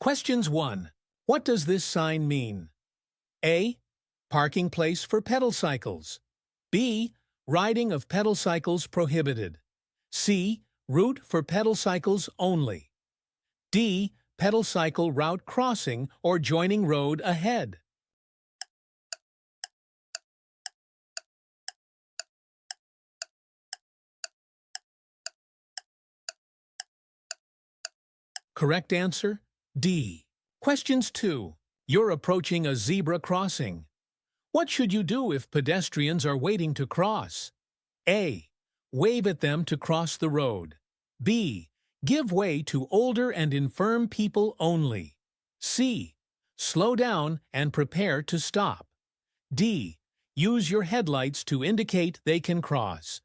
Questions 1. What does this sign mean? A. Parking place for pedal cycles. B. Riding of pedal cycles prohibited. C. Route for pedal cycles only. D. Pedal cycle route crossing or joining road ahead. Correct answer, D. Questions 2. You're approaching a zebra crossing. What should you do if pedestrians are waiting to cross? A. Wave at them to cross the road. B. Give way to older and infirm people only. C. Slow down and prepare to stop. D. Use your headlights to indicate they can cross.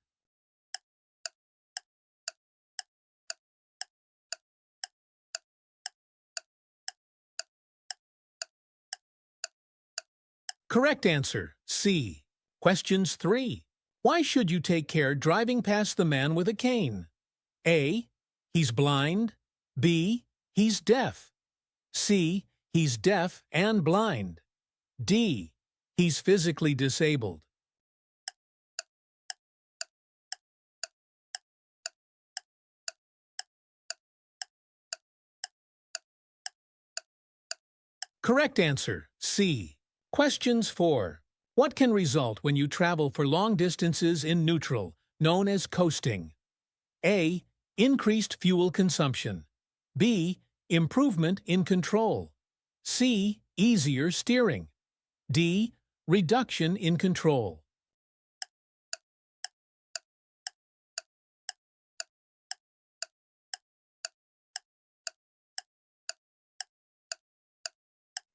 Correct answer, C. Questions 3. Why should you take care driving past the man with a cane? A. He's blind. B. He's deaf. C. He's deaf and blind. D. He's physically disabled. Correct answer, C. Questions 4. What can result when you travel for long distances in neutral, known as coasting? A. Increased fuel consumption. B. Improvement in control. C. Easier steering. D. Reduction in control.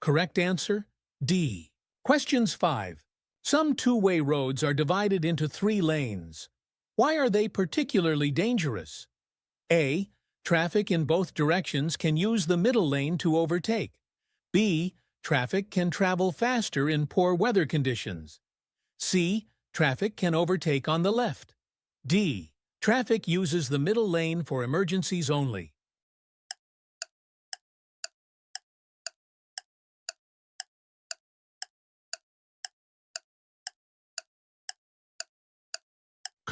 Correct answer, D. Questions 5. Some two-way roads are divided into 3 lanes. Why are they particularly dangerous? A. Traffic in both directions can use the middle lane to overtake. B. Traffic can travel faster in poor weather conditions. C. Traffic can overtake on the left. D. Traffic uses the middle lane for emergencies only.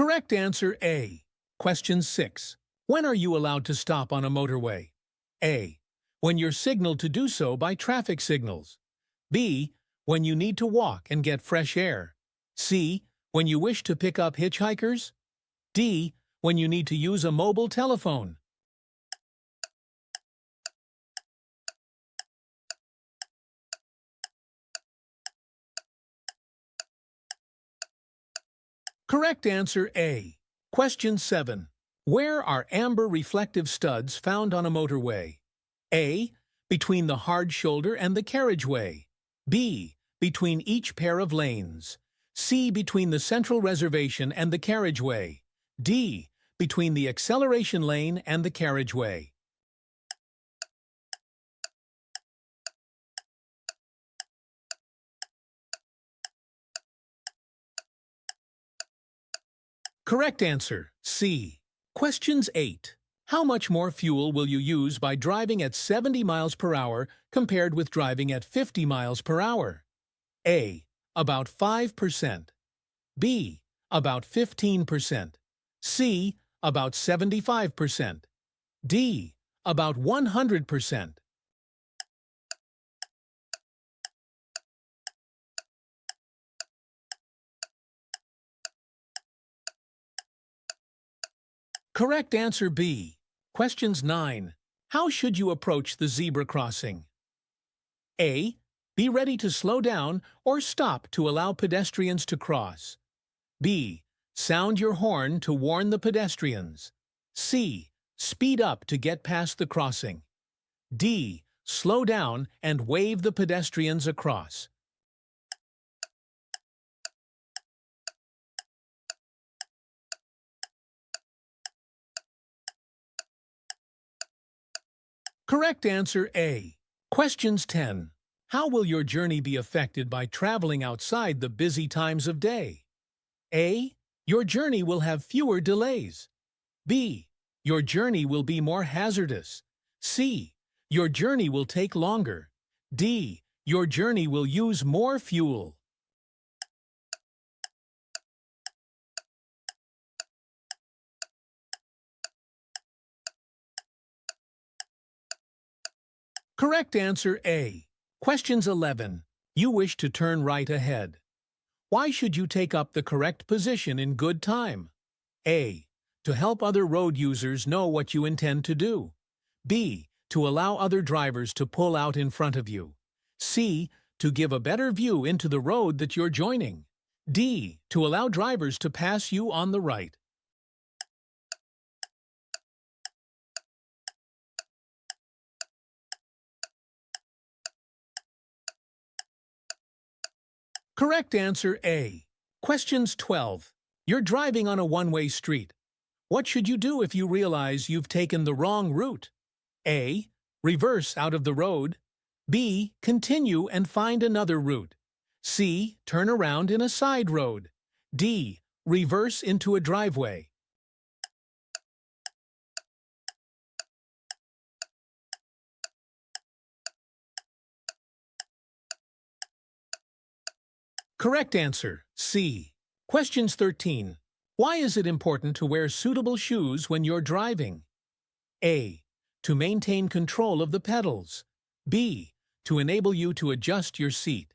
Correct answer, A. Question 6. When are you allowed to stop on a motorway? A. When you're signaled to do so by traffic signals. B. When you need to walk and get fresh air. C. When you wish to pick up hitchhikers. D. When you need to use a mobile telephone. Correct answer, A. Question 7. Where are amber reflective studs found on a motorway? A. Between the hard shoulder and the carriageway. B. Between each pair of lanes. C. Between the central reservation and the carriageway. D. Between the acceleration lane and the carriageway. Correct answer, C. Questions 8. How much more fuel will you use by driving at 70 miles per hour compared with driving at 50 miles per hour? A. About 5%. B. About 15%. C. About 75%. D. About 100%. Correct answer, B. Questions 9. How should you approach the zebra crossing? A. Be ready to slow down or stop to allow pedestrians to cross. B. Sound your horn to warn the pedestrians. C. Speed up to get past the crossing. D. Slow down and wave the pedestrians across. Correct answer, A. Questions 10. How will your journey be affected by traveling outside the busy times of day? A. Your journey will have fewer delays. B. Your journey will be more hazardous. C. Your journey will take longer. D. Your journey will use more fuel. Correct answer A. Questions 11. You wish to turn right ahead. Why should you take up the correct position in good time? A. To help other road users know what you intend to do. B. To allow other drivers to pull out in front of you. C. To give a better view into the road that you're joining. D. To allow drivers to pass you on the right. Correct answer A. Questions 12. You're driving on a one-way street. What should you do if you realize you've taken the wrong route? A. Reverse out of the road. B. Continue and find another route. C. Turn around in a side road. D. Reverse into a driveway. Correct answer, C. Questions 13. Why is it important to wear suitable shoes when you're driving? A. To maintain control of the pedals. B. To enable you to adjust your seat.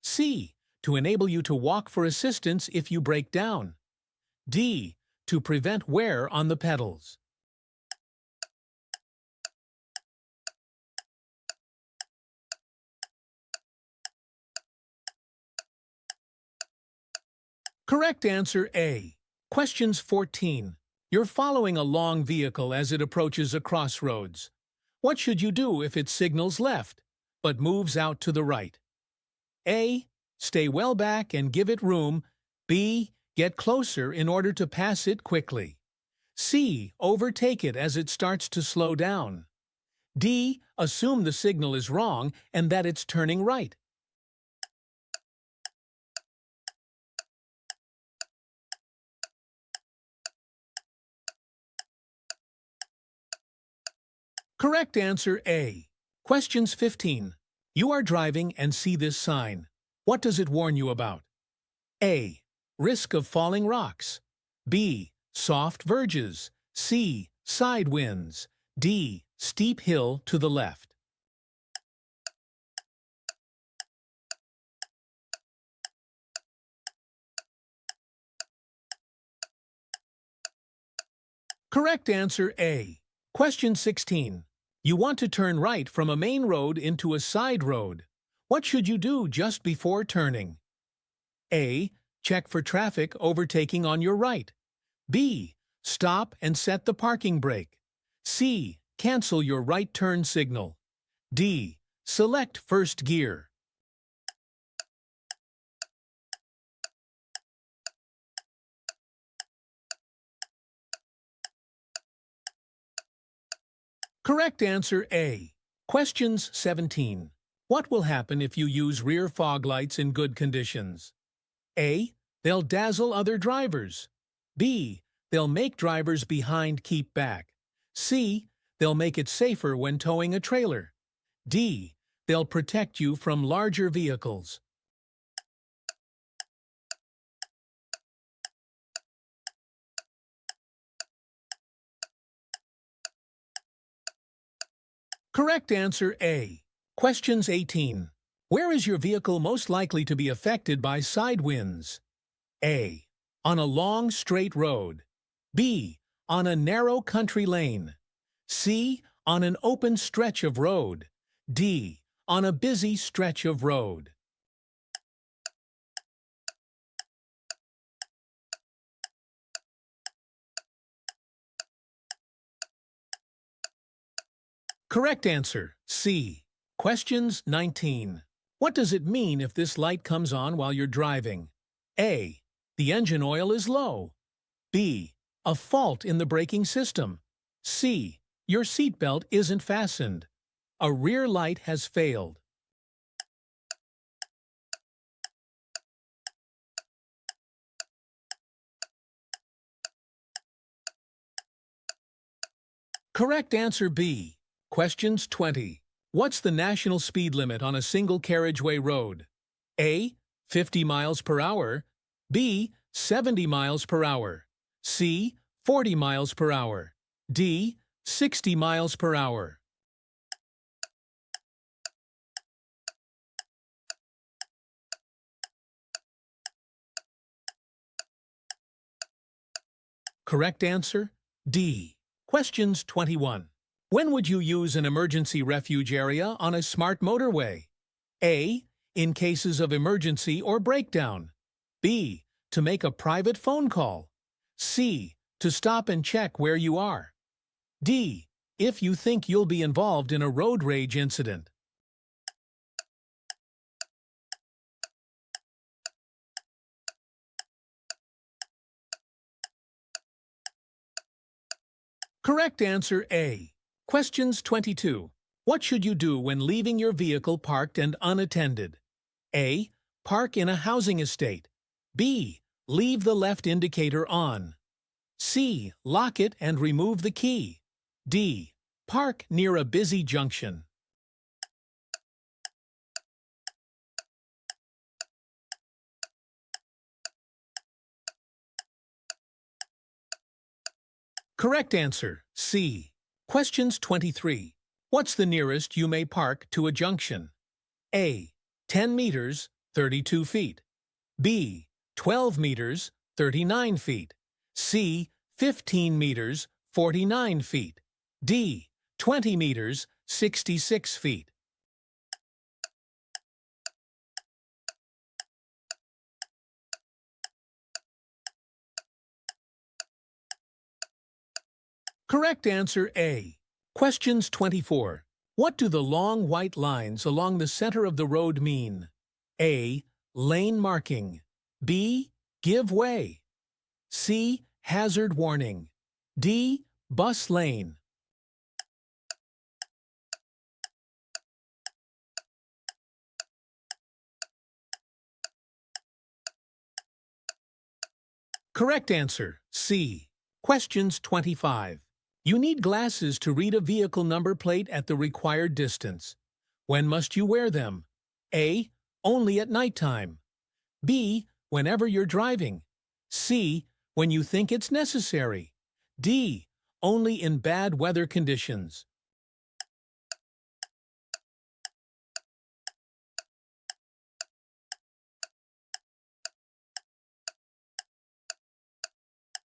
C. To enable you to walk for assistance if you break down. D. To prevent wear on the pedals. Correct answer A. Questions 14. You're following a long vehicle as it approaches a crossroads. What should you do if it signals left, but moves out to the right? A. Stay well back and give it room. B. Get closer in order to pass it quickly. C. Overtake it as it starts to slow down. D. Assume the signal is wrong and that it's turning right. Correct answer A. Questions 15. You are driving and see this sign. What does it warn you about? A. Risk of falling rocks. B. Soft verges. C. Side winds. D. Steep hill to the left. Correct answer A. Question 16. You want to turn right from a main road into a side road. What should you do just before turning? A. Check for traffic overtaking on your right. B. Stop and set the parking brake. C. Cancel your right turn signal. D. Select first gear. Correct answer A. Questions 17. What will happen if you use rear fog lights in good conditions? A. They'll dazzle other drivers. B. They'll make drivers behind keep back. C. They'll make it safer when towing a trailer. D. They'll protect you from larger vehicles. Correct answer A. Questions 18. Where is your vehicle most likely to be affected by side winds? A. On a long straight road. B. On a narrow country lane. C. On an open stretch of road. D. On a busy stretch of road. Correct answer, C. Questions 19. What does it mean if this light comes on while you're driving? A. The engine oil is low. B. A fault in the braking system. C. Your seatbelt isn't fastened. A rear light has failed. Correct answer B. Questions 20. What's the national speed limit on a single carriageway road? A. 50 miles per hour. B. 70 miles per hour. C. 40 miles per hour. D. 60 miles per hour. Correct answer, D. Questions 21. When would you use an emergency refuge area on a smart motorway? A. In cases of emergency or breakdown. B. To make a private phone call. C. To stop and check where you are. D. If you think you'll be involved in a road rage incident. Correct answer A. Questions 22. What should you do when leaving your vehicle parked and unattended? A. Park in a housing estate. B. Leave the left indicator on. C. Lock it and remove the key. D. Park near a busy junction. Correct answer, C. Questions 23. What's the nearest you may park to a junction? A. 10 meters, 32 feet. B. 12 meters, 39 feet. C. 15 meters, 49 feet. D. 20 meters, 66 feet. Correct answer A. Questions 24. What do the long white lines along the center of the road mean? A. Lane marking. B. Give way. C. Hazard warning. D. Bus lane. Correct answer, C. Questions 25. You need glasses to read a vehicle number plate at the required distance. When must you wear them? A. Only at nighttime. B. Whenever you're driving. C. When you think it's necessary. D. Only in bad weather conditions.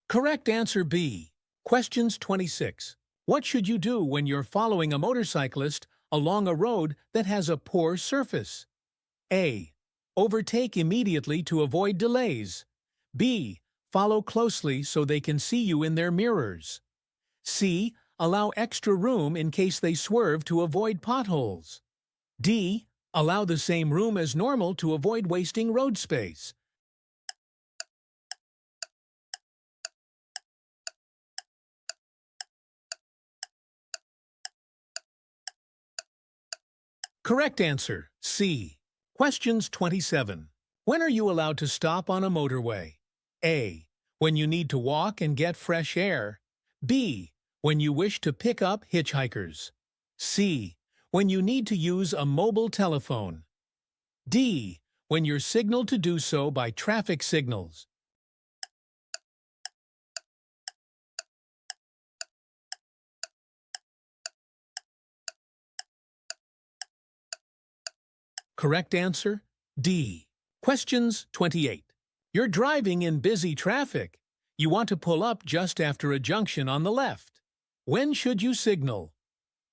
Correct answer B. Questions 26. What should you do when you're following a motorcyclist along a road that has a poor surface? A. Overtake immediately to avoid delays. B. Follow closely so they can see you in their mirrors. C. Allow extra room in case they swerve to avoid potholes. D. Allow the same room as normal to avoid wasting road space. Correct answer, C. Questions 27. When are you allowed to stop on a motorway? A. When you need to walk and get fresh air. B. When you wish to pick up hitchhikers. C. When you need to use a mobile telephone. D. When you're signaled to do so by traffic signals. Correct answer, D. Questions 28. You're driving in busy traffic. You want to pull up just after a junction on the left. When should you signal?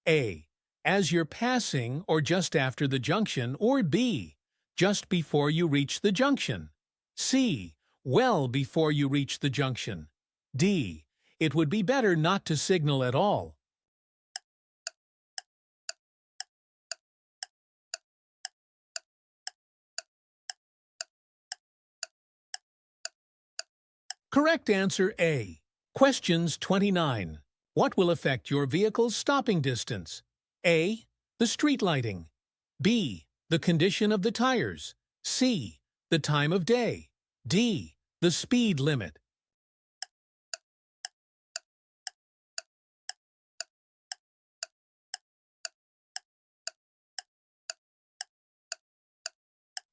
A. As you're passing or just after the junction, or B. Just before you reach the junction. C. Well before you reach the junction. D. It would be better not to signal at all. Correct answer A. Questions 29. What will affect your vehicle's stopping distance? A. The street lighting. B. The condition of the tires. C. The time of day. D. The speed limit.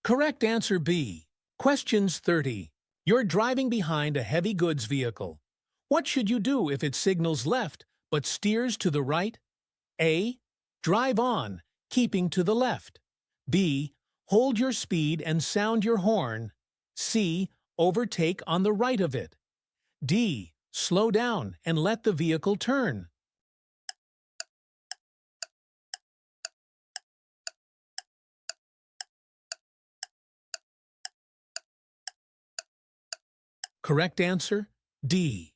Correct answer B. Questions 30. You're driving behind a heavy goods vehicle. What should you do if it signals left but steers to the right? A. Drive on, keeping to the left. B. Hold your speed and sound your horn. C. Overtake on the right of it. D. Slow down and let the vehicle turn. Correct answer D.